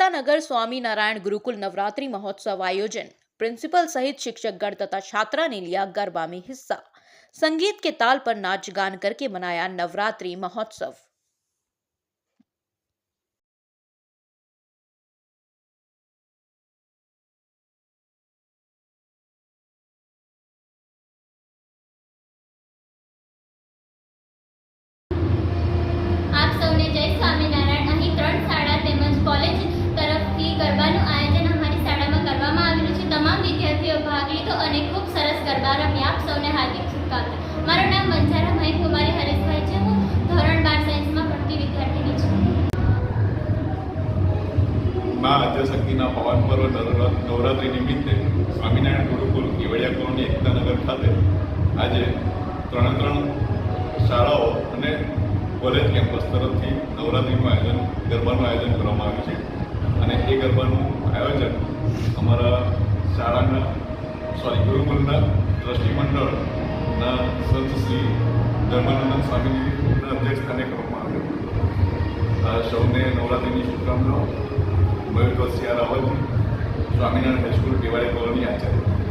એકતાનગર स्वामीनारायण गुरुकुल नवरात्रि महोत्सव आयोजन। प्रिंसिपल सहित शिक्षकगण तथा छात्रा ने लिया गरबा में हिस्सा। संगीत के ताल पर नाच गान करके मनाया नवरात्रि महोत्सव। આપ સૌને જય સ્વામિનારાયણ। અહીં 3 શાળા તેમજ કોલેજ તરફથી ગરબાનું આયોજન અમારી શાળામાં કરવામાં આવેલું છે। તમામ વિદ્યાર્થીઓ ભાગ લીધો અને ખૂબ સરસ ગરબા રમ્યા। આપ સૌને હાર્દિક શુભકામના। મારું નામ બંજારા મહી કુમારી હરેશભાઈ છે। હું ધોરણ 12 સાયન્સમાં ભણતી વિદ્યાર્થીની છું। માં આદ્યશક્તિના પાવન પર્વ નવરાત્રિ નિમિત્તે સ્વામિનારાયણ ગુરુકુલ કેવડિયા કોલોની એકતાનગર ખાતે આજે 3 શાળાઓ અને કોલેજ કેમ્પસ તરફથી નવરાત્રિનું ગરબાનું આયોજન કરવામાં આવ્યું છે અને એ ગરબાનું આયોજન અમારા ગુરુકુલના ટ્રસ્ટી મંડળના સંત શ્રી ધર્માનંદ સ્વામીજીના અધ્યક્ષસ્થાને કરવામાં આવ્યું। સૌને નવરાત્રિની શુભકામનાઓ। મયુર રાવલ, સ્વામિનારાયણ હાઈસ્કૂલ કેવડિયા કોલોની આચાર્ય।